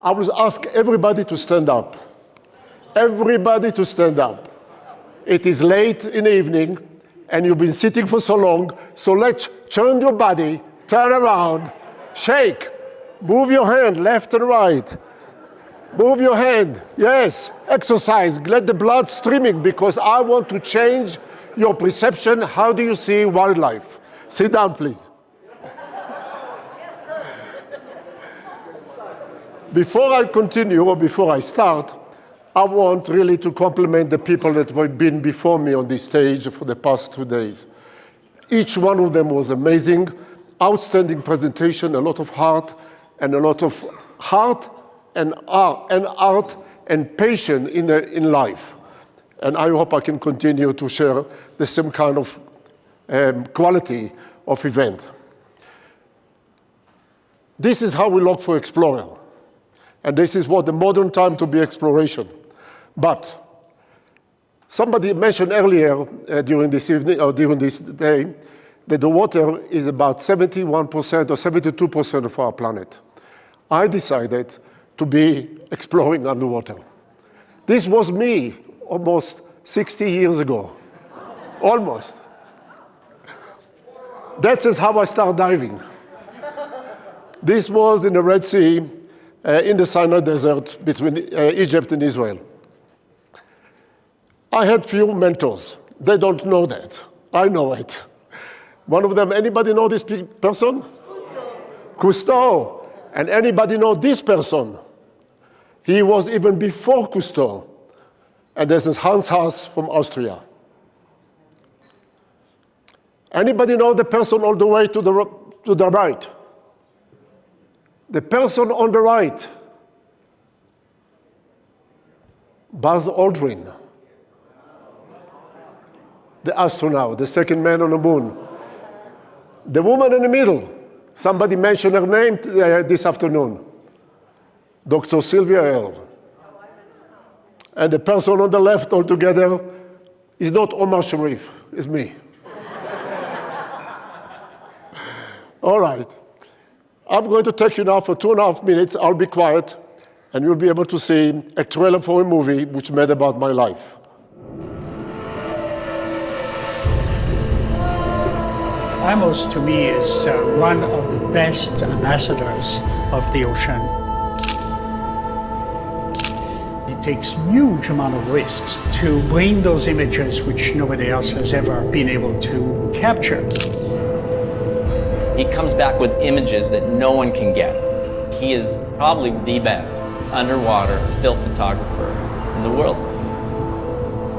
I will ask everybody to stand up. Everybody to stand up. It is late in the evening, and you've been sitting for so long, so let's turn your body, turn around, shake, move your hand left and right. Move your hand, yes, exercise, let the blood streaming, because I want to change your perception. How do you see wildlife? Sit down, please. Before I continue, or before I start, I want really to compliment the people that have been before me on this stage for the past 2 days. Each one of them was amazing, outstanding presentation, a lot of heart, and a lot of heart and art and patience in life. And I hope I can continue to share the same kind of quality of event. This is how we look for explorer. And this is what the modern time to be exploration. But somebody mentioned earlier during this evening or during this day that the water is about 71% or 72% of our planet. I decided to be exploring underwater. This was me almost 60 years ago. Almost. That's just how I started diving. This was in the Red Sea, in the Sinai Desert between Egypt and Israel. I had few mentors. They don't know that. I know it. One of them, anybody know this person? Cousteau. And anybody know this person? He was even before Cousteau. And this is Hans Haas from Austria. Anybody know the person all the way to the right? The person on the right, Buzz Aldrin, the astronaut, the second man on the moon. The woman in the middle, somebody mentioned her name this afternoon, Dr. Sylvia Earle. And the person on the left altogether is not Omar Sharif, it's me. All right. I'm going to take you now for 2.5 minutes. I'll be quiet, and you'll be able to see a trailer for a movie which made about my life. Amos, to me, is one of the best ambassadors of the ocean. It takes huge amount of risks to bring those images which nobody else has ever been able to capture. He comes back with images that no one can get. He is probably the best underwater still photographer in the world.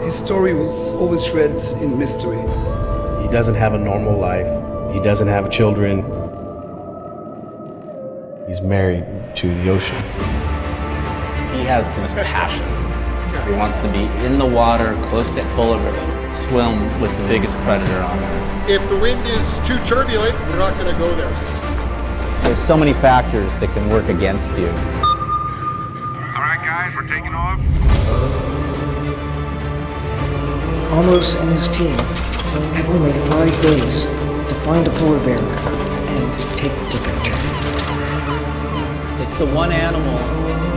His story was always shrouded in mystery. He doesn't have a normal life. He doesn't have children. He's married to the ocean. He has this passion. He wants to be in the water, close to full of it, swim with the biggest predator on Earth. If the wind is too turbulent, we're not going to go there. There's so many factors that can work against you. All right, guys, we're taking off. Amos and his team have only 5 days to find a polar bear and take the picture. It's the one animal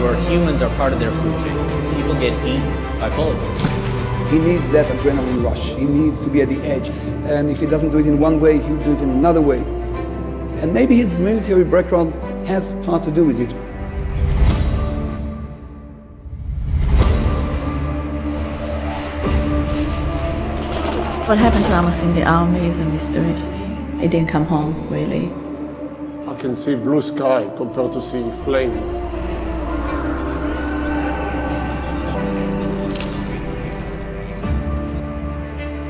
where humans are part of their food chain. People get eaten by polar bears. He needs that adrenaline rush. He needs to be at the edge. And if he doesn't do it in one way, he'll do it in another way. And maybe his military background has part to do with it. What happened to Amos in the army is a mystery. He didn't come home, really. I can see blue sky compared to see flames.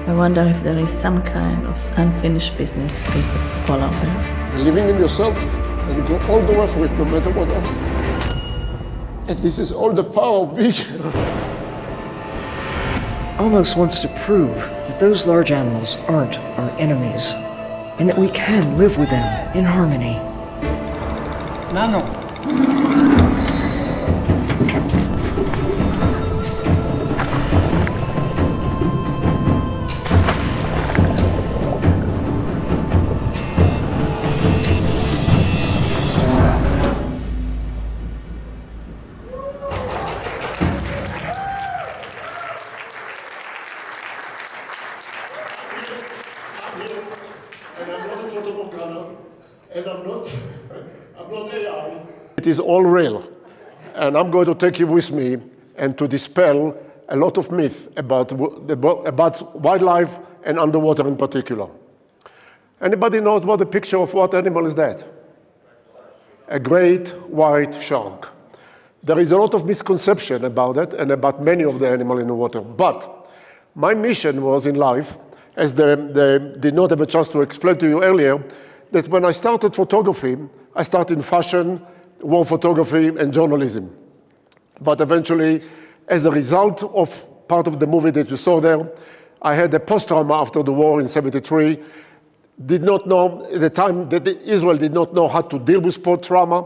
I wonder if there is some kind of unfinished business with the polar bear. Believing in yourself and go all the way for it, no matter what else. And this is all the power of being. Amos wants to prove that those large animals aren't our enemies, and that we can live with them in harmony. Nano. is all real. And I'm going to take you with me and to dispel a lot of myth about wildlife and underwater in particular. Anybody knows what the picture of what animal is that? A great white shark. There is a lot of misconception about it and about many of the animals in the water. But my mission was in life, as they did not have a chance to explain to you earlier, that when I started photography, I started in fashion, war photography, and journalism. But eventually, as a result of part of the movie that you saw there, I had a post-trauma after the war in '73. Did not know, at the time that Israel did not know how to deal with post-trauma,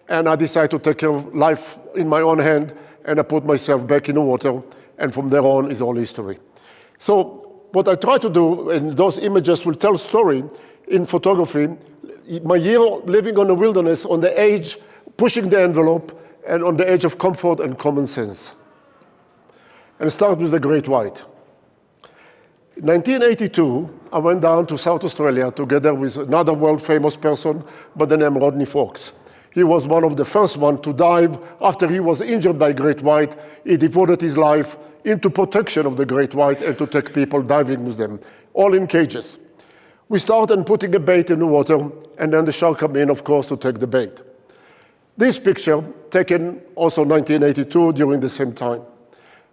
and I decided to take care of life in my own hand, and I put myself back in the water, and from there on is all history. So what I try to do, and those images will tell story in photography, my year living on the wilderness, on the edge, pushing the envelope, and on the edge of comfort and common sense. And start with the great white. In 1982, I went down to South Australia together with another world-famous person by the name Rodney Fox. He was one of the first ones to dive after he was injured by great white. He devoted his life into protection of the great white and to take people diving with them, all in cages. We started putting a bait in the water, and then the shark came in, of course, to take the bait. This picture, taken also 1982 during the same time.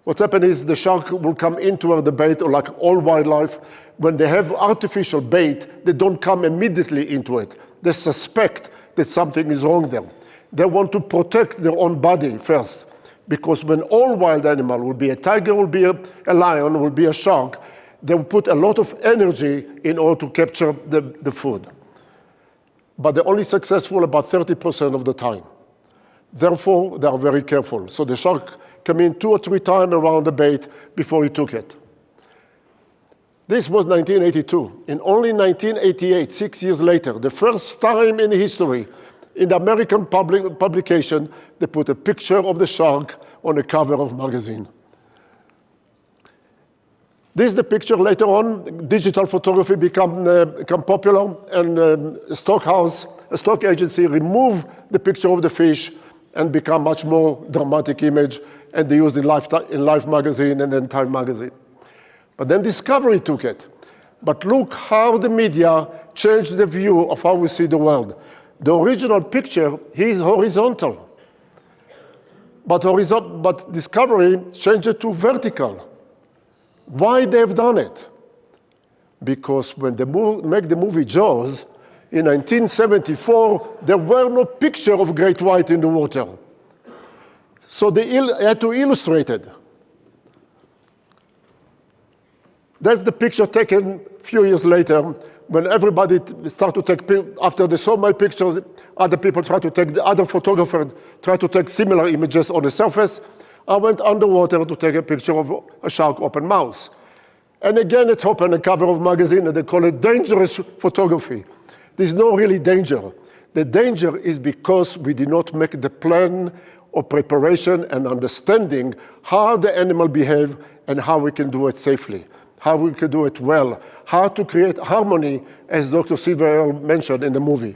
What's happened is the shark will come into the bait, or like all wildlife, when they have artificial bait, they don't come immediately into it. They suspect that something is wrong there. They want to protect their own body first, because when all wild animal will be a tiger, will be a lion, will be a shark, they will put a lot of energy in order to capture the food. But they're only successful about 30% of the time. Therefore, they are very careful. So the shark came in 2 or 3 times around the bait before he took it. This was 1982. In only 1988, 6 years later, the first time in history, in the American publication, they put a picture of the shark on the cover of magazine. This is the picture later on. Digital photography become popular, and a stock agency removed the picture of the fish and become much more dramatic image, and they used in Life magazine and then Time magazine. But then Discovery took it. But look how the media changed the view of how we see the world. The original picture is horizontal. But Discovery changed it to vertical. Why they've done it? Because when they make the movie Jaws, in 1974, there were no picture of great white in the water. So they had to illustrate it. That's the picture taken a few years later, when everybody started to take, after they saw my pictures, other people tried to take, the other photographers tried to take similar images on the surface. I went underwater to take a picture of a shark open mouth. And again, it happened on the cover of magazine, and they call it dangerous photography. There's no really danger. The danger is because we did not make the plan of preparation and understanding how the animal behave and how we can do it safely, how we can do it well, how to create harmony, as Dr. Silver mentioned in the movie.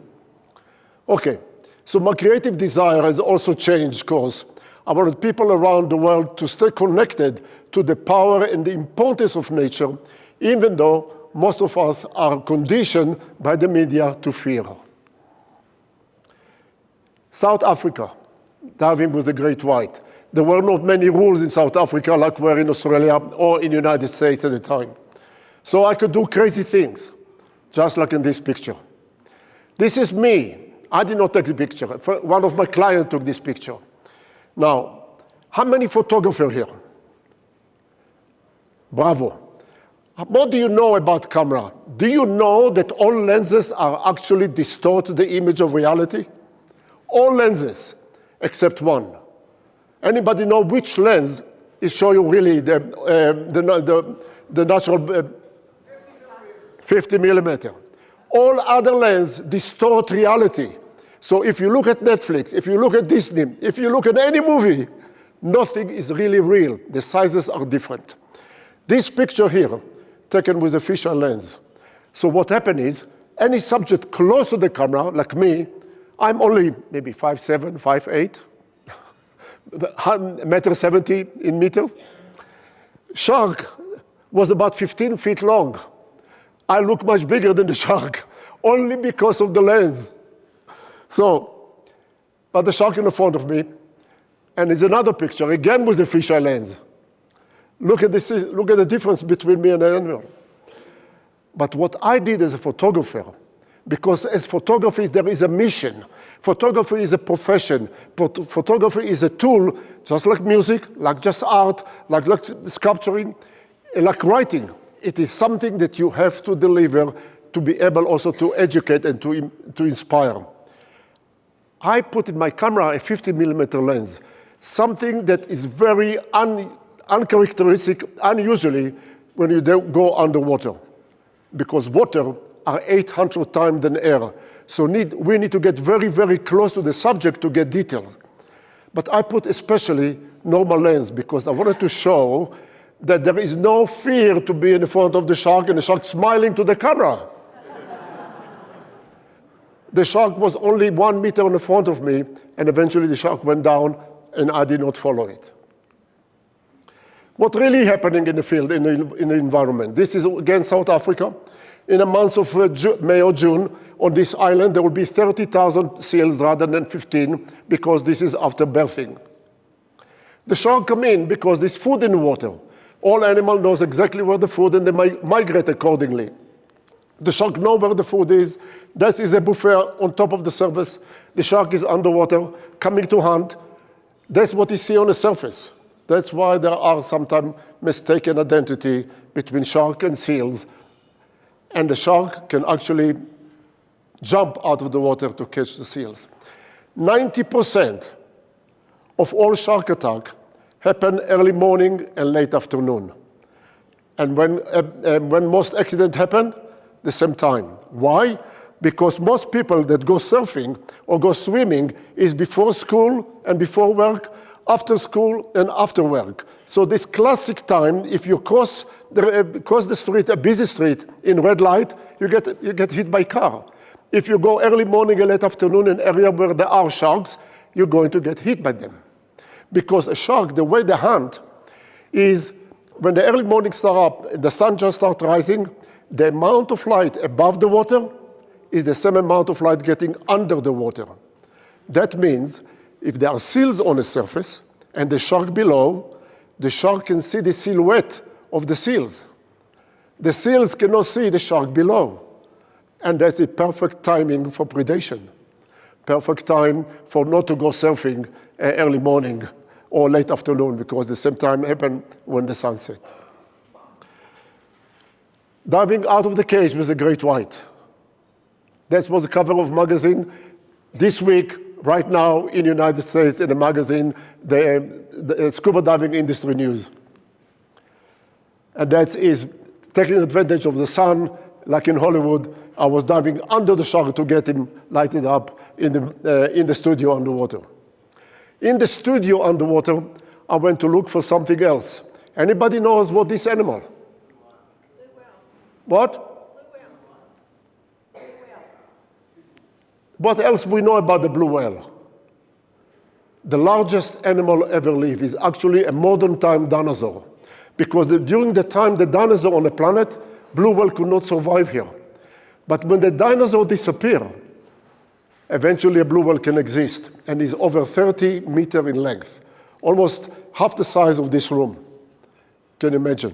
Okay, so my creative desire has also changed course. I wanted people around the world to stay connected to the power and the importance of nature, even though most of us are conditioned by the media to fear. South Africa, diving with the great white. There were not many rules in South Africa like were in Australia or in the United States at the time. So I could do crazy things, just like in this picture. This is me. I did not take the picture. One of my clients took this picture. Now, how many photographers here? Bravo. What do you know about camera? Do you know that all lenses are actually distort the image of reality? All lenses, except one. Anybody know which lens is showing you really the natural 50 millimeter? All other lenses distort reality. So if you look at Netflix, if you look at Disney, if you look at any movie, nothing is really real. The sizes are different. This picture here, taken with a fisheye lens. So what happened is, any subject close to the camera, like me, I'm only maybe 5'7", 5'8", 1.70 in meters. Shark was about 15 feet long. I look much bigger than the shark, only because of the lens. But the shark in the front of me, and it's another picture, again with the fisheye lens. Look at the difference between me and the animal. But what I did as a photographer, because as photography there is a mission. Photography is a profession. Photography is a tool, just like music, like just art, like sculpturing, like writing. It is something that you have to deliver to be able also to educate and to inspire. I put in my camera a 50mm lens, something that is very uncharacteristic, unusually, when you go underwater. Because water are 800 times than air. So we need to get very, very close to the subject to get details. But I put especially normal lens because I wanted to show that there is no fear to be in the front of the shark and the shark smiling to the camera. The shark was only 1 meter in the front of me, and eventually the shark went down, and I did not follow it. What really happening in the field, in the environment? This is, again, South Africa. In the months of May or June, on this island, there will be 30,000 seals rather than 15, because this is after birthing. The shark come in because there's food in the water. All animal knows exactly where the food, and they migrate accordingly. The shark know where the food is. This is a buffet on top of the surface. The shark is underwater, coming to hunt. That's what you see on the surface. That's why there are sometimes mistaken identity between shark and seals. And the shark can actually jump out of the water to catch the seals. 90% of all shark attacks happen early morning and late afternoon. And when most accidents happen, the same time. Why? Because most people that go surfing or go swimming is before school and before work, after school and after work. So this classic time, if you cross the street, a busy street, in red light, you get hit by car. If you go early morning and late afternoon in an area where there are sharks, you're going to get hit by them. Because a shark, the way they hunt, is when the early morning start up, the sun just starts rising, the amount of light above the water is the same amount of light getting under the water. That means if there are seals on the surface and the shark below, the shark can see the silhouette of the seals. The seals cannot see the shark below. And that's a perfect timing for predation. Perfect time for not to go surfing early morning or late afternoon, because the same time happens when the sun sets. Diving out of the cage with a great white. That was the cover of magazine this week, right now in the United States, in the magazine, the Scuba Diving Industry News. And that is taking advantage of the sun, like in Hollywood. I was diving under the shark to get him lighted up in the studio underwater. In the studio underwater, I went to look for something else. Anybody knows what this animal? What? What else we know about the blue whale? The largest animal ever lived is actually a modern time dinosaur. Because during the time the dinosaur on the planet, blue whale could not survive here. But when the dinosaur disappeared, eventually a blue whale can exist and is over 30 meters in length, almost half the size of this room. Can you imagine?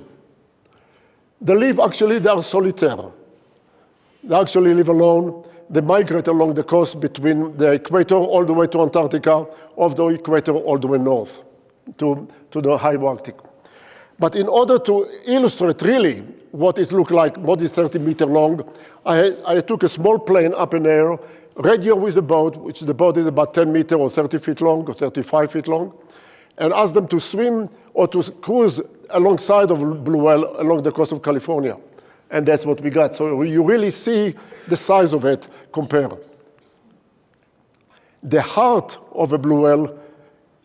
They are solitary. They actually live alone. They migrate along the coast between the equator all the way to Antarctica, off the equator all the way north to the high Arctic. But in order to illustrate really what it looks like, what is 30 meters long, I took a small plane up in the air, radio with the boat, which the boat is about 10 meters or 30 feet long or 35 feet long, and asked them to swim or to cruise alongside of blue whale along the coast of California. And that's what we got. So you really see the size of it compared. The heart of a blue whale,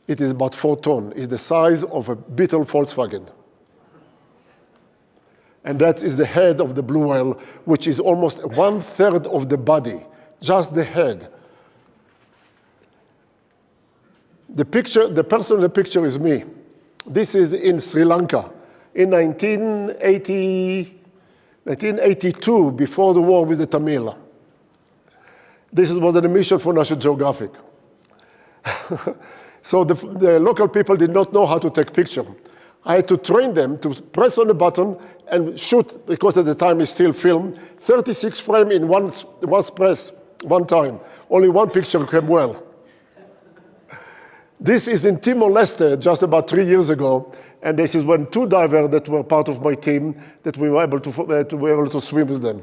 it is about 4 tons. It's the size of a Beetle Volkswagen. And that is the head of the blue whale, which is almost 1/3 of the body, just the head. The person in the picture is me. This is in Sri Lanka in 1982, before the war with the Tamil. This was an emission for National Geographic. So the local people did not know how to take picture. I had to train them to press on the button and shoot, because at the time it's still film, 36 frames in one press, one time. Only one picture came well. This is in Timor-Leste just about 3 years ago, and this is when 2 divers that were part of my team that we were able to swim with them.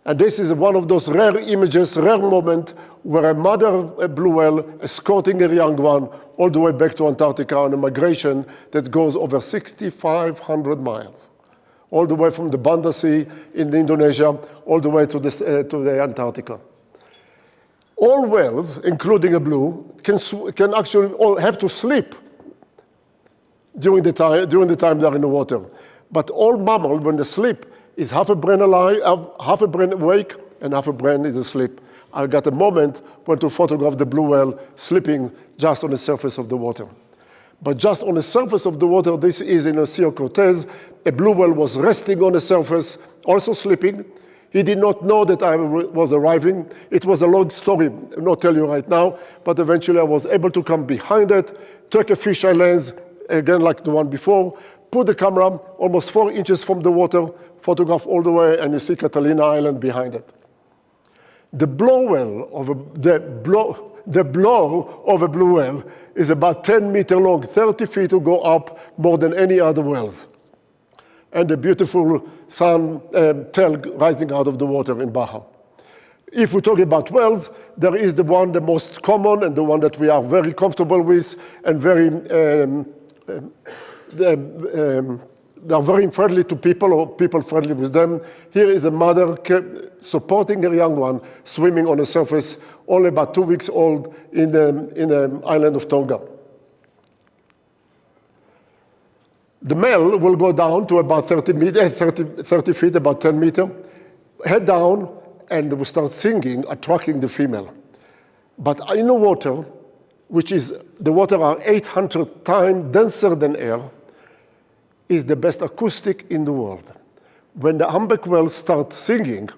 And this is one of those rare images, rare moment, where a mother blue whale escorting a young one all the way back to Antarctica on a migration that goes over 6,500 miles, all the way from the Banda Sea in Indonesia, all the way to the Antarctica. All whales, including a blue, can actually have to sleep during the time they're in the water. But all mammals, when they sleep, is half a brain alive, half a brain awake, and half a brain is asleep. I got a moment when to photograph the blue whale sleeping just on the surface of the water. But just on the surface of the water, this is in the Sea of Cortez, a blue whale was resting on the surface, also sleeping. He did not know that I was arriving. It was a long story, I'll not tell you right now, but eventually I was able to come behind it, take a fisheye lens, again like the one before, put the camera almost 4 inches from the water, photograph all the way, and you see Catalina Island behind it. The blow of a blue whale is about 10 meters long, 30 feet to go up, more than any other whales. And the beautiful sun tail rising out of the water in Baja. If we talk about whales, there is the most common and the one that we are very comfortable with and very they are very friendly to people, or people friendly with them. Here is a mother supporting her young one, swimming on the surface, only about 2 weeks old in the island of Tonga. The male will go down to about 30 feet, about 10 meters, head down, and will start singing, attracting the female. But in the water, which is, the water are 800 times denser than air, is the best acoustic in the world. When the humpback whales start singing,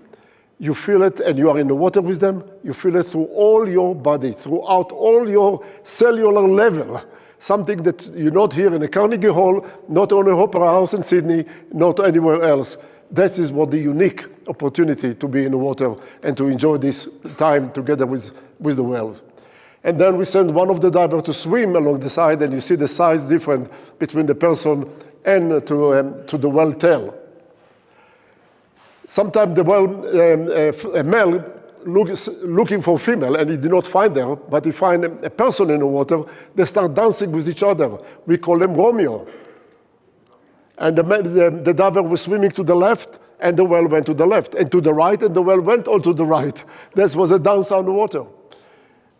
you feel it, and you are in the water with them, you feel it through all your body, throughout all your cellular level, something that you not hear in a Carnegie Hall, not on a Opera House in Sydney, not anywhere else. This is what the unique opportunity to be in the water and to enjoy this time together with the whales. And then we send one of the divers to swim along the side, and you see the size difference between the person and to the whale tail. Sometimes the a male looking for a female, and he did not find her, but he find a person in the water. They start dancing with each other. We call them Romeo. And the diver was swimming to the left, and the whale went to the left, and to the right, and the whale went all to the right. This was a dance on the water.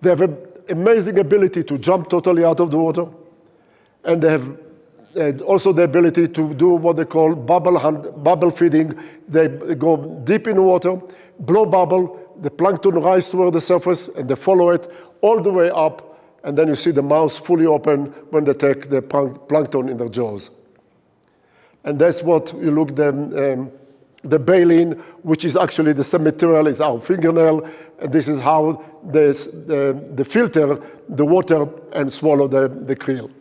They have an amazing ability to jump totally out of the water, and they have also the ability to do what they call bubble feeding. They go deep in the water, blow bubble, the plankton rise toward the surface, and they follow it all the way up, and then you see the mouth fully open when they take the plankton in their jaws. And that's what you look the baleen, which is actually the same material as our fingernail, and this is how they filter the water and swallow the krill.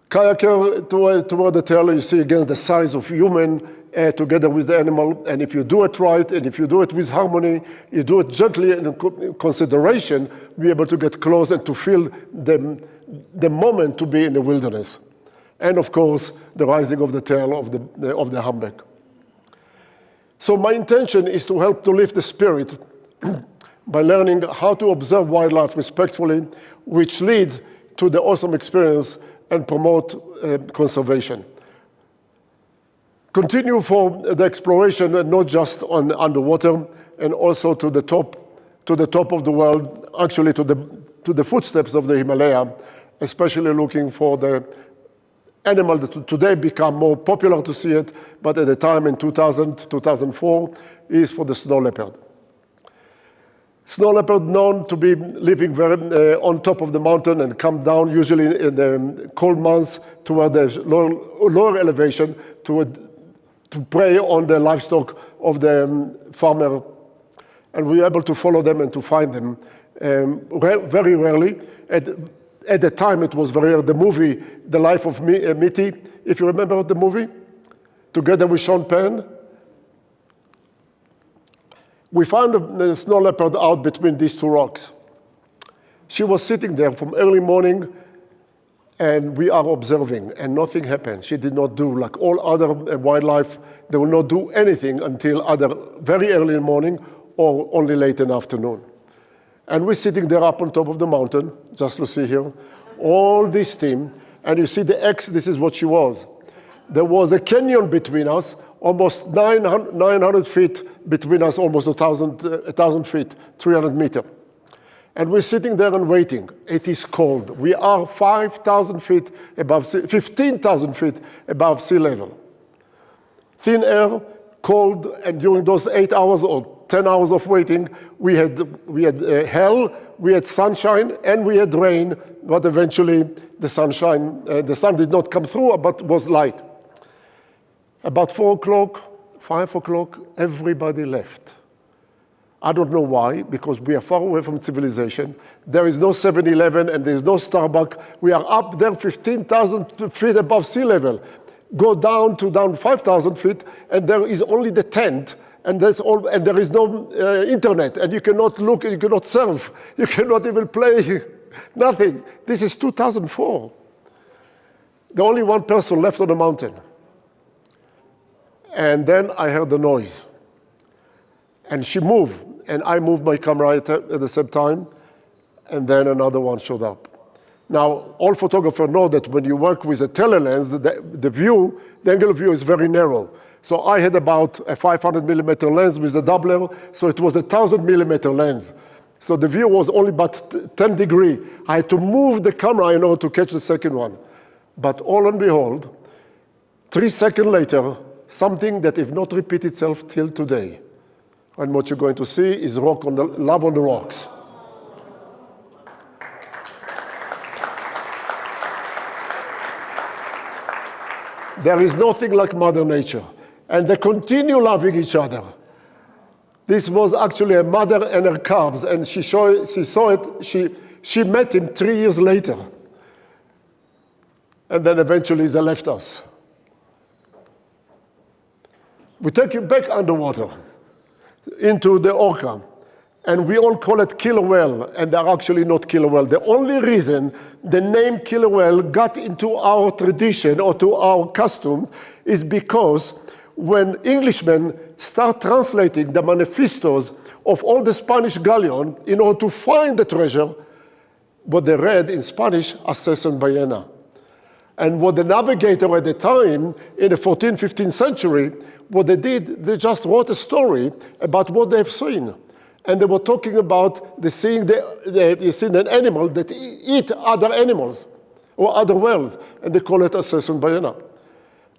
Kayaker toward the tail, you see again the size of human together with the animal, and if you do it right, and if you do it with harmony, you do it gently and in consideration, be able to get close and to feel the moment to be in the wilderness. And of course, the rising of the tail of the humpback. So my intention is to help to lift the spirit by learning how to observe wildlife respectfully, which leads to the awesome experience and promote conservation. Continue for the exploration, not just on underwater, and also to the top of the world, actually to the footsteps of the Himalaya, especially looking for the animal that today become more popular to see it, but at the time in 2000, 2004, is for the snow leopard. Snow leopard known to be living very, on top of the mountain and come down usually in the cold months toward the lower elevation to prey on the livestock of the farmer. And we were able to follow them and to find them very rarely. At the time, it was very rare. The movie, The Life of Mitty, if you remember the movie, together with Sean Penn, we found the snow leopard out between these two rocks. She was sitting there from early morning, and we are observing, and nothing happened. She did not do, like all other wildlife, they will not do anything until either very early in the morning or only late in the afternoon. And we're sitting there up on top of the mountain, just to see here, all this team, and you see the X, this is what she was. There was a canyon between us, almost 900 feet between us, almost 1,000 feet, 300 meters. And we're sitting there and waiting. It is cold. We are 5,000 feet above, 15,000 feet above sea level. Thin air, cold, and during those 8 hours or 10 hours of waiting, we had hell, we had sunshine, and we had rain, but eventually the sun did not come through, but was light. About 4 o'clock, 5 o'clock, everybody left. I don't know why, because we are far away from civilization. There is no 7-Eleven and there is no Starbucks. We are up there 15,000 feet above sea level. Go down 5,000 feet, and there is only the tent, and there is no internet, and you cannot look, you cannot surf, you cannot even play, nothing. This is 2004. The only one person left on the mountain. And then I heard the noise. And she moved, and I moved my camera at the same time, and then another one showed up. Now, all photographers know that when you work with a telelens, the angle of view is very narrow. So I had about a 500 millimeter lens with the doubler, so it was a 1,000 millimeter lens. So the view was only about 10 degrees. I had to move the camera in order to catch the second one. But all and behold, 3 seconds later, something that if not repeat itself till today. And what you're going to see is love on the rocks. There is nothing like Mother Nature. And they continue loving each other. This was actually a mother and her calves, and she saw it, she met him 3 years later. And then eventually they left us. We take you back underwater into the orca, and we all call it killer whale, and they're actually not killer whale. The only reason the name killer whale got into our tradition or to our customs is because when Englishmen start translating the manifestos of all the Spanish galleon in order to find the treasure, what they read in Spanish, Access and Ballena. And what the navigator at the time, in the 14th, 15th century, what they did, they just wrote a story about what they've seen. And they were talking about seeing an animal that eat other animals or other whales, and they call it Access and Ballena.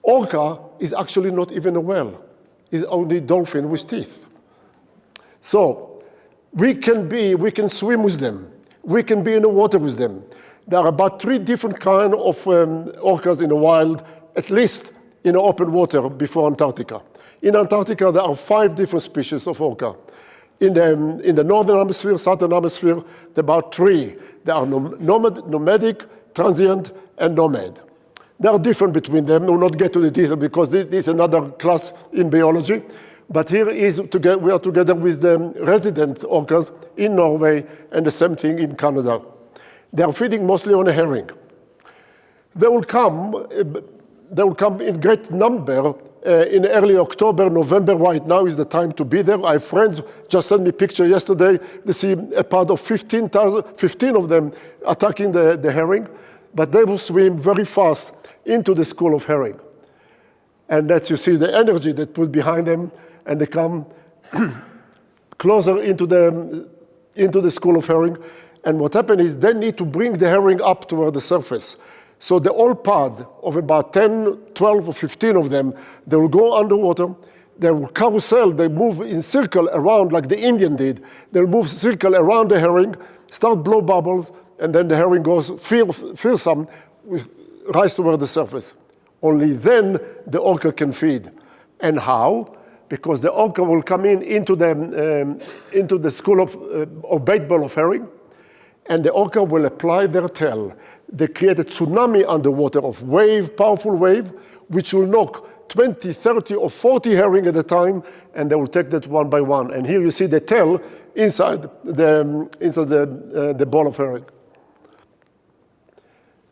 Orca is actually not even a whale. It's only dolphin with teeth. So we can swim with them. We can be in the water with them. There are about 3 different kinds of orcas in the wild, at least in the open water before Antarctica. In Antarctica, there are 5 different species of orca. In the northern hemisphere, southern hemisphere, there are about 3. There are nomadic, transient, and nomad. They are different between them. We will not get to the detail because this is another class in biology. But here we are together with the resident orcas in Norway, and the same thing in Canada. They are feeding mostly on a herring. They will come in great number in early October, November. Right now is the time to be there. My friends just sent me a picture yesterday. They see a part of 15 of them attacking the herring, but they will swim very fast into the school of herring. And that's, you see the energy that put behind them, and they come closer into the school of herring. And what happened is they need to bring the herring up toward the surface. So the whole pod of about 10, 12, or 15 of them, they will go underwater, They carousel, they move in circle around like the Indian did. They'll move circle around the herring, start blow bubbles, and then the herring goes fearsome, rise toward the surface. Only then the orca can feed. And how? Because the orca will come into the school of bait ball of herring, and the orca will apply their tail. They create a tsunami underwater of wave, powerful wave, which will knock 20, 30, or 40 herring at a time, and they will take that one by one. And here you see the tail inside the ball of herring.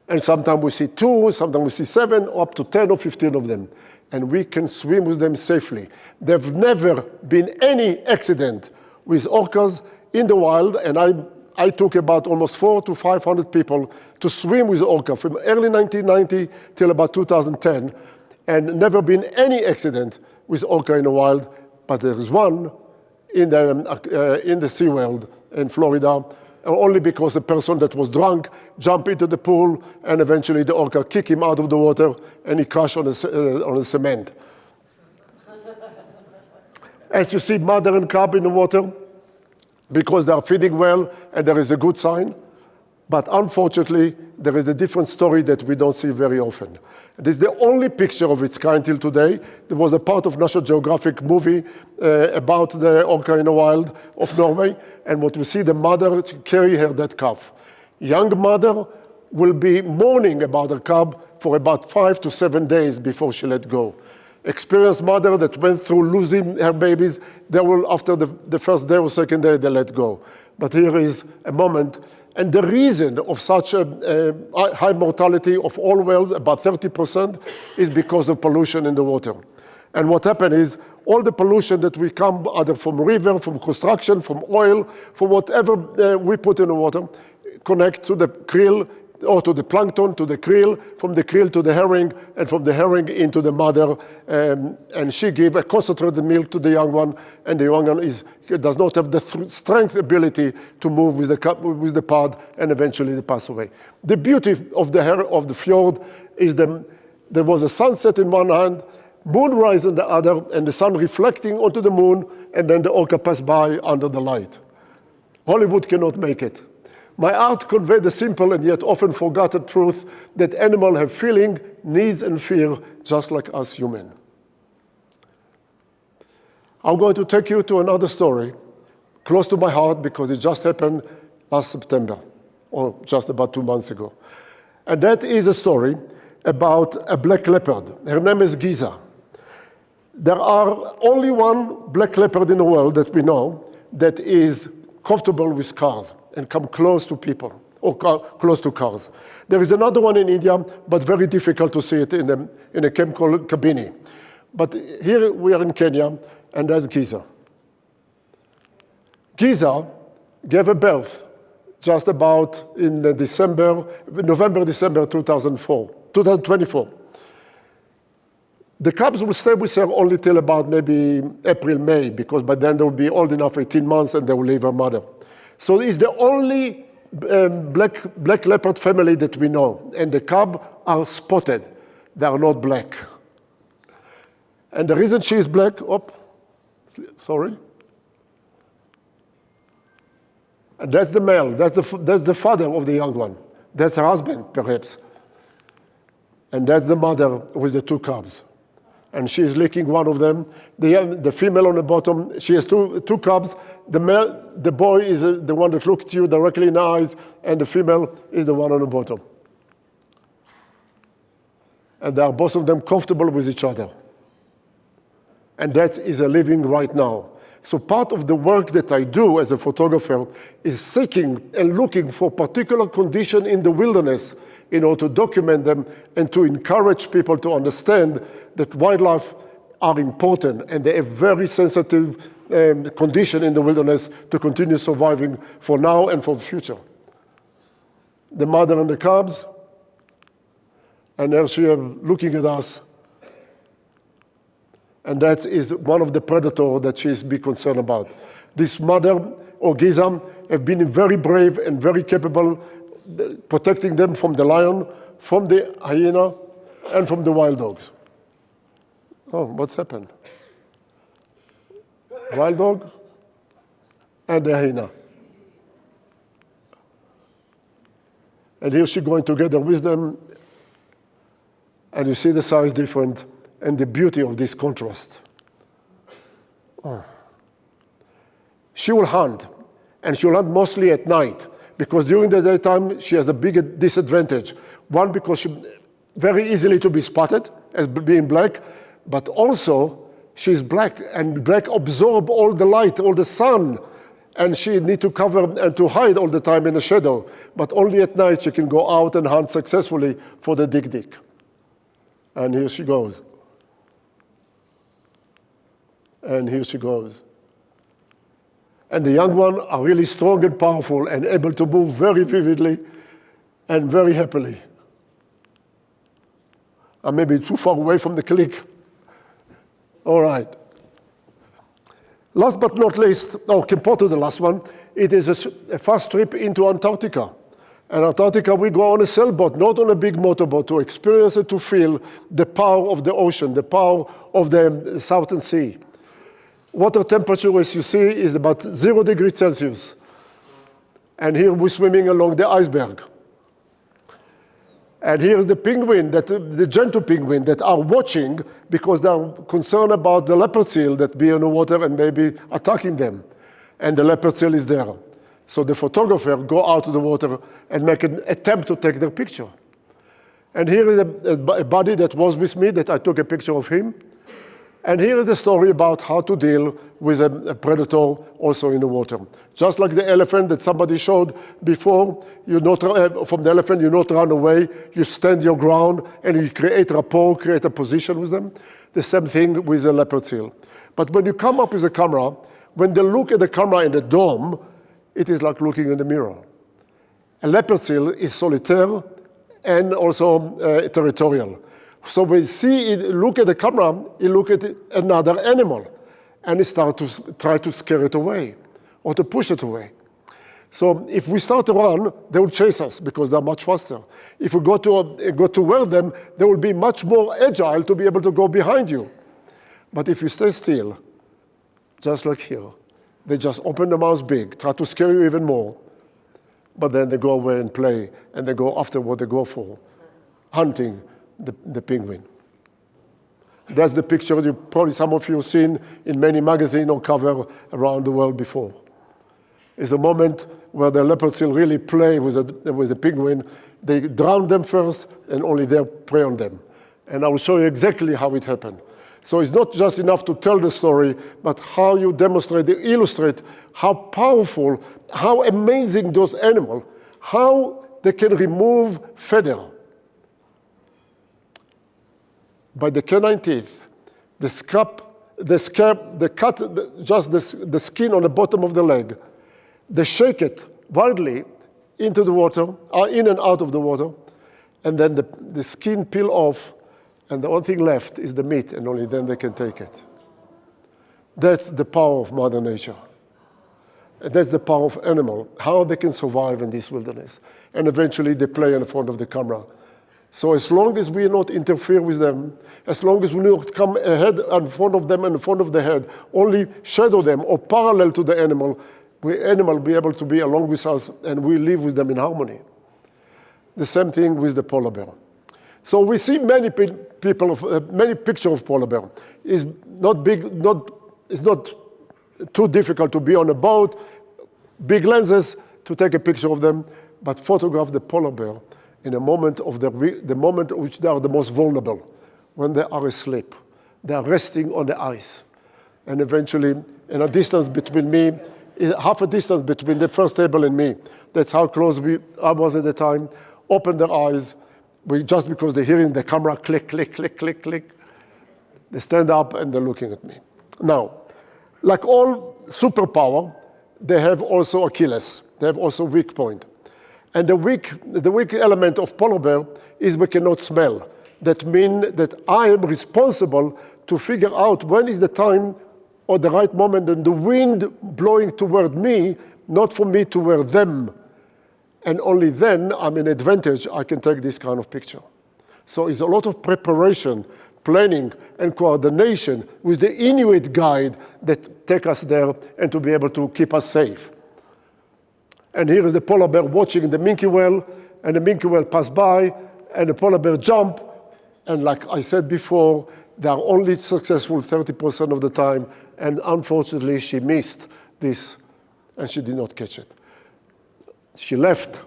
And sometimes we see 2, sometimes we see 7, up to 10 or 15 of them. And we can swim with them safely. There've never been any accident with orcas in the wild, and I took about almost 400 to 500 people to swim with orca from early 1990 till about 2010, and never been any accident with orca in the wild, but there is one in the SeaWorld in Florida, only because a person that was drunk jumped into the pool, and eventually the orca kicked him out of the water, and he crashed on the cement. As you see, mother and cub in the water, because they are feeding well, and there is a good sign. But unfortunately, there is a different story that we don't see very often. This is the only picture of its kind till today. There was a part of National Geographic movie about the orca in the wild of Norway, and what we see, the mother carry her dead calf. Young mother will be mourning about her cub for about 5 to 7 days before she let go. Experienced mother that went through losing her babies, they will, after the first day or second day, they let go. But here is a moment. And the reason of such a high mortality of all whales, about 30%, is because of pollution in the water. And what happened is, all the pollution that we come either from river, from construction, from oil, from whatever we put in the water, connect to the krill, or to the plankton, to the krill, from the krill to the herring, and from the herring into the mother. And she gives a concentrated milk to the young one, and the young one does not have the strength ability to move with the pod, and eventually they pass away. The beauty of the fjord is there was a sunset in one hand, moonrise in the other, and the sun reflecting onto the moon, and then the orca passed by under the light. Hollywood cannot make it. My art conveyed the simple and yet often forgotten truth that animals have feeling, needs, and fear, just like us humans. I'm going to take you to another story, close to my heart, because it just happened last September, or just about 2 months ago. And that is a story about a black leopard. Her name is Giza. There are only one black leopard in the world that we know that is comfortable with cars and come close to people, or close to cars. There is another one in India, but very difficult to see it in a camp called Kabini. But here we are in Kenya, and that's Giza. Giza gave a birth just about in November, December 2024. The cubs will stay with her only till about maybe April, May, because by then they will be old enough, 18 months, and they will leave her mother. So it's the only black leopard family that we know, and the cubs are spotted. They are not black. And the reason she is black, and that's the male, that's the father of the young one. That's her husband, perhaps. And that's the mother with the 2 cubs. And she's licking one of them. The female on the bottom, she has two cubs. The boy is the one that looks you directly in the eyes, and the female is the one on the bottom. And they are both of them comfortable with each other. And that is a living right now. So part of the work that I do as a photographer is seeking and looking for particular conditions in the wilderness in order to document them and to encourage people to understand that wildlife are important and they have very sensitive condition in the wilderness to continue surviving for now and for the future. The mother and the cubs, and there she is looking at us. And that is one of the predators that she is big concerned about. This mother, or Giza, have been very brave and very capable, protecting them from the lion, from the hyena, and from the wild dogs. Oh, what's happened? wild dog, and the hyena. And here she's going together with them, and you see the size different and the beauty of this contrast. Oh. She will hunt, and she will hunt mostly at night, because during the daytime she has a big disadvantage. One, because she's very easily to be spotted as being black, but also she's black, and black absorb all the light, all the sun, and she need to cover and to hide all the time in the shadow. But only at night she can go out and hunt successfully for the dik-dik. And here she goes. And here she goes. And the young ones are really strong and powerful and able to move very vividly and very happily. I'm maybe too far away from the click. All right. Last but not least, compared to the last one, it is a fast trip into Antarctica. And Antarctica, we go on a sailboat, not on a big motorboat, to experience it, to feel the power of the ocean, the power of the Southern Sea. Water temperature, as you see, is about 0 degrees Celsius. And here we're swimming along the iceberg. And here's the penguin, the gentle penguin that are watching because they're concerned about the leopard seal that be in the water and maybe attacking them. And the leopard seal is there. So the photographer go out to the water and make an attempt to take their picture. And here is a buddy that was with me that I took a picture of him. And here is the story about how to deal with a predator also in the water. Just like the elephant that somebody showed before, from the elephant you not run away, you stand your ground and you create rapport, create a position with them. The same thing with the leopard seal. But when you come up with a camera, when they look at the camera in the dome, it is like looking in the mirror. A leopard seal is solitaire and also territorial. So when you see it, look at the camera, you look at another animal, and you start to try to scare it away or to push it away. So if we start to run, they will chase us because they're much faster. If we go toward them, they will be much more agile to be able to go behind you. But if you stay still, just like here, they just open their mouths big, try to scare you even more, but then they go away and play, and they go after what they go for, hunting the penguin. That's the picture you probably some of you have seen in many magazines or cover around the world before. It's a moment where the leopard seal really play with the penguin. They drown them first and only they prey on them. And I will show you exactly how it happened. So it's not just enough to tell the story, but how you demonstrate, you illustrate how powerful, how amazing those animals, how they can remove feather. By the canine teeth, the skin on the bottom of the leg, they shake it wildly into the water, in and out of the water, and then the skin peel off, and the only thing left is the meat, and only then they can take it. That's the power of Mother Nature. And that's the power of animal, how they can survive in this wilderness. And eventually they play in front of the camera. So as long as we not interfere with them, as long as we not come ahead in front of them and in front of the head, only shadow them or parallel to the animal will be able to be along with us and we live with them in harmony. The same thing with the polar bear. So we see many pictures of polar bear. It's not big, it's not too difficult to be on a boat, big lenses to take a picture of them, but photograph the polar bear in a moment of the moment in which they are the most vulnerable, when they are asleep. They are resting on the ice. And eventually, in a distance between me, half a distance between the first table and me, that's how close I was at the time, open their eyes, just because they're hearing the camera click, click, click, click, click. They stand up and they're looking at me. Now, like all superpower, they have also Achilles. They have also weak point. And the weak element of polar bear is we cannot smell. That means that I am responsible to figure out when is the time or the right moment and the wind blowing toward me, not for me toward them. And only then I'm in advantage, I can take this kind of picture. So it's a lot of preparation planning and coordination with the Inuit guide that take us there and to be able to keep us safe. And here is the polar bear watching the minke whale, and the minke whale pass by, and the polar bear jump, and like I said before, they are only successful 30% of the time, and unfortunately she missed this, and she did not catch it. She left,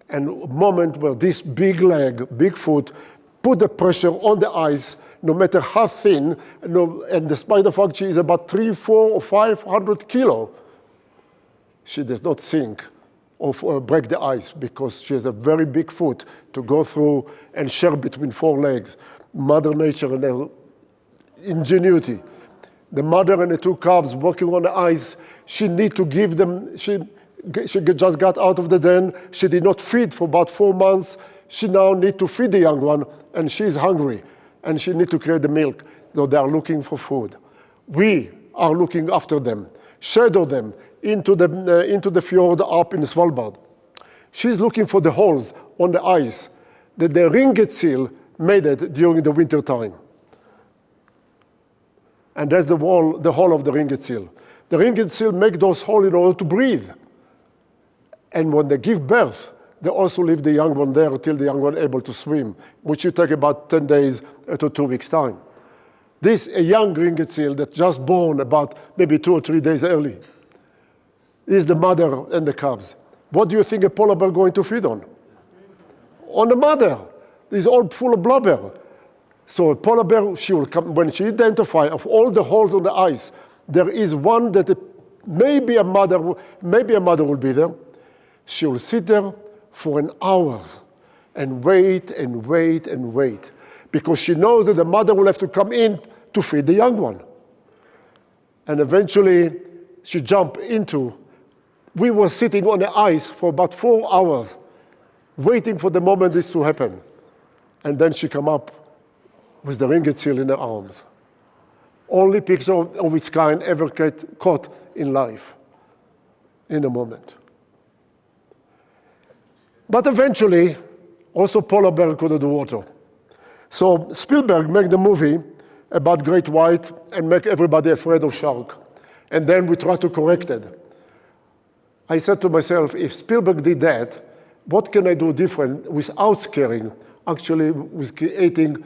and a moment where this big leg, big foot, put the pressure on the ice, no matter how thin, and despite the fact she is about 300, 400, or 500 kilo, she does not sink or break the ice because she has a very big foot to go through and share between 4 legs. Mother Nature and her ingenuity. The mother and the 2 cubs walking on the ice, she need to give them, she just got out of the den, she did not feed for about 4 months, she now need to feed the young one, and she's hungry, and she need to create the milk, so they are looking for food. We are looking after them, shadow them into the fjord up in Svalbard. She's looking for the holes on the ice that the ringed seal made it during the winter time. And that's the hole of the ringed seal. The ringed seal make those holes in order to breathe. And when they give birth, they also leave the young one there until the young one is able to swim, which will take about 10 days to 2 weeks' time. This a young ringed seal that just born about maybe 2 or 3 days early. Is the mother and the cubs. What do you think a polar bear going to feed on? On the mother. It's all full of blubber. So a polar bear, she will come, when she identifies of all the holes on the ice, there is one that maybe a mother will be there. She will sit there for an hour and wait and wait and wait, because she knows that the mother will have to come in to feed the young one. And eventually she jumped into. We were sitting on the ice for about 4 hours, waiting for the moment this to happen. And then she come up with the ringed seal in her arms. Only picture of its kind ever caught in life, in a moment. But eventually, also polar bear could do water. So Spielberg made the movie about great white and make everybody afraid of shark. And then we try to correct it. I said to myself, if Spielberg did that, what can I do different without scaring, actually with creating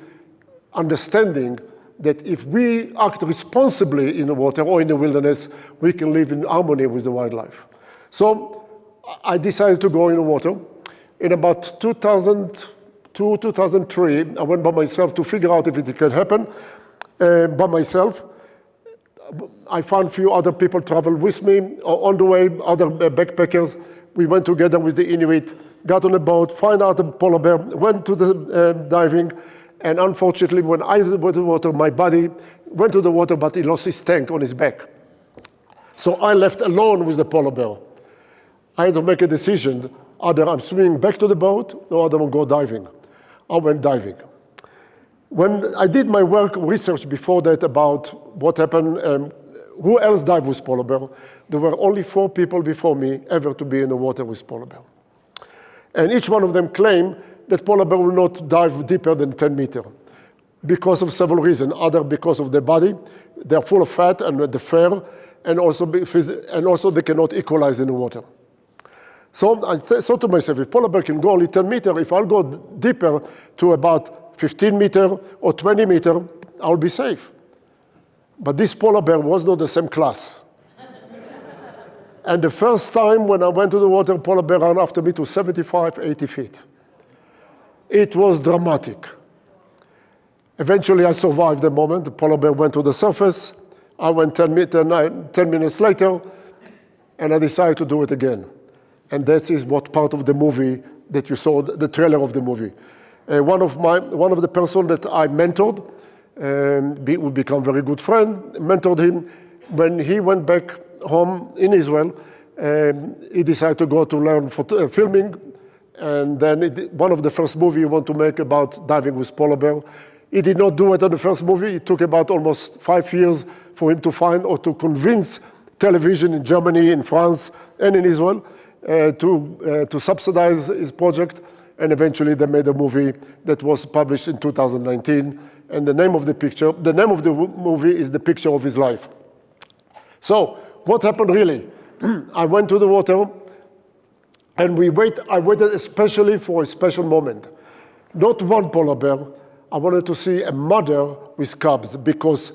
understanding that if we act responsibly in the water or in the wilderness, we can live in harmony with the wildlife. So I decided to go in the water. In about 2002, 2003, I went by myself to figure out if it can happen by myself. I found a few other people travel with me. On the way, other backpackers. We went together with the Inuit, got on a boat, find out the polar bear, went to the diving, and unfortunately, when I went to the water, my buddy went to the water, but he lost his tank on his back. So I left alone with the polar bear. I had to make a decision, either I'm swimming back to the boat, or I will go diving. I went diving. When I did my work research before that about what happened, who else dived with polar bear, there were only 4 people before me ever to be in the water with polar bear. And each one of them claimed that polar bear will not dive deeper than 10 meters because of several reasons. Either because of their body, they're full of fat and the fur, and also they cannot equalize in the water. So I thought to myself, if polar bear can go only 10 meters, if I'll go deeper to about 15 meters or 20 meters, I'll be safe. But this polar bear was not the same class. And the first time when I went to the water, polar bear ran after me to 75, 80 feet. It was dramatic. Eventually, I survived the moment. The polar bear went to the surface. I went 10 minutes later, and I decided to do it again. And that is what part of the movie that you saw, the trailer of the movie. One of the person that I mentored, we become very good friend, mentored him. When he went back home in Israel, he decided to go to learn filming. And then one of the first movie he wanted to make about diving with polar bear. He did not do it on the first movie. It took about almost 5 years for him to find or to convince television in Germany, in France, and in Israel to subsidize his project. and eventually they made a movie that was published in 2019. And the name of the movie is The Picture of His Life. So what happened really? I went to the water, and I waited especially for a special moment. Not one polar bear. I wanted to see a mother with cubs, because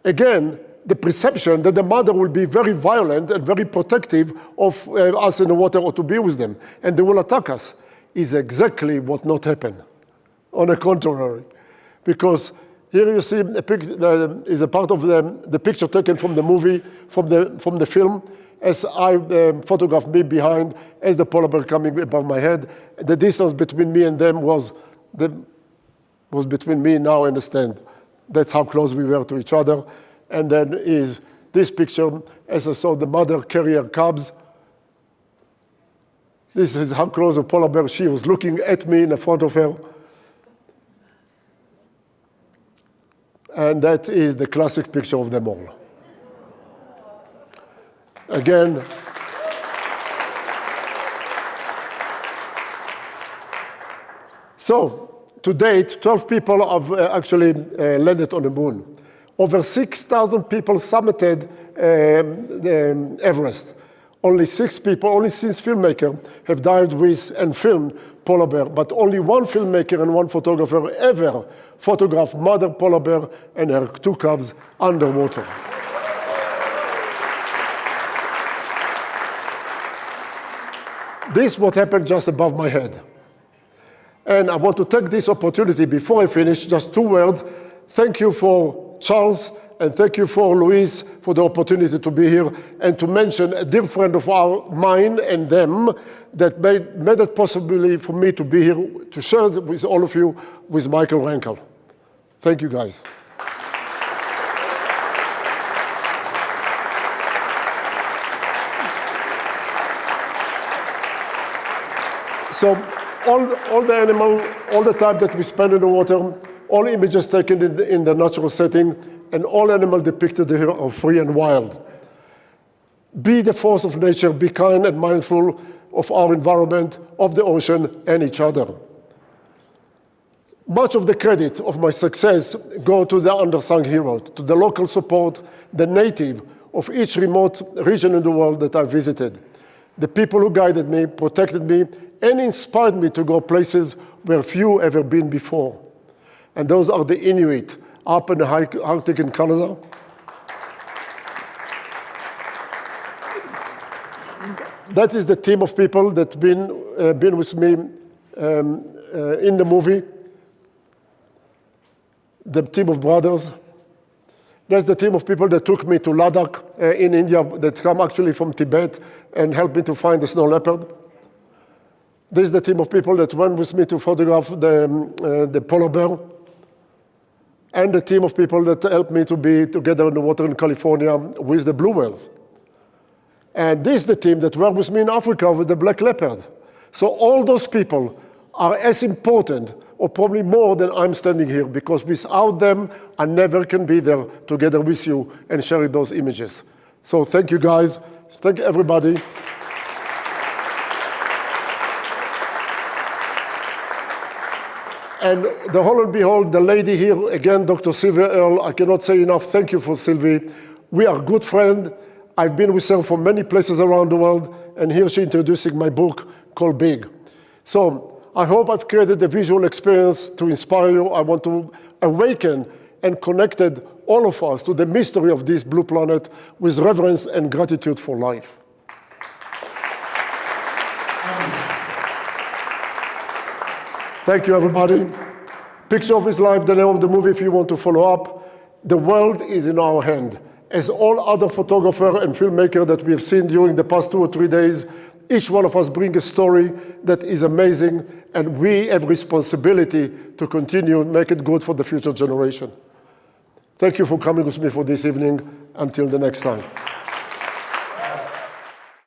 again, the perception that the mother will be very violent and very protective of us in the water or to be with them, and they will attack us, is exactly what not happened. On the contrary, because here you see is a part of the picture taken from the movie, from the film, as I photographed me behind, as the polar bear coming above my head. The distance between me and them was between me. Now I understand. That's how close we were to each other. And then is this picture, as I saw the mother carry her cubs. This is how close a polar bear, she was looking at me in the front of her. And that is the classic picture of them all. Again, so to date, 12 people have actually landed on the moon. Over 6,000 people summited the Everest. Only 6 people, only 6 filmmakers have dived with and filmed polar bear, but only one filmmaker and one photographer ever photographed mother polar bear and her 2 cubs underwater. This is what happened just above my head. And I want to take this opportunity before I finish, just 2 words. Thank you for Charles, and thank you for Luis for the opportunity to be here, and to mention a dear friend of mine and them that made it possible for me to be here to share with all of you, with Michael Rankel. Thank you, guys. So all the animal, all the time that we spend in the water, all images taken in the natural setting, and all animals depicted here are free and wild. Be the force of nature, be kind and mindful of our environment, of the ocean, and each other. Much of the credit of my success go to the unsung heroes, to the local support, the native of each remote region in the world that I visited. The people who guided me, protected me, and inspired me to go places where few ever been before. And those are the Inuit up in the Arctic in Canada. That is the team of people that been with me in the movie. The team of brothers. That's the team of people that took me to Ladakh in India, that come actually from Tibet and helped me to find the snow leopard. This is the team of people that went with me to photograph the polar bear. And the team of people that helped me to be together in the water in California with the blue whales. And this is the team that worked with me in Africa with the black leopard. So all those people are as important, or probably more, than I'm standing here, because without them, I never can be there together with you and sharing those images. So thank you, guys. Thank you, everybody. And the whole and behold, the lady here, again, Dr. Sylvia Earle, I cannot say enough thank you for Sylvie. We are good friends. I've been with her for many places around the world, and here she's introducing my book called Big. So I hope I've created a visual experience to inspire you. I want to awaken and connected all of us to the mystery of this blue planet with reverence and gratitude for life. Thank you, everybody. Picture of His Life, the name of the movie, if you want to follow up. The world is in our hand. As all other photographers and filmmakers that we have seen during the past 2 or 3 days, each one of us brings a story that is amazing, and we have responsibility to continue, make it good for the future generation. Thank you for coming with me for this evening. Until the next time.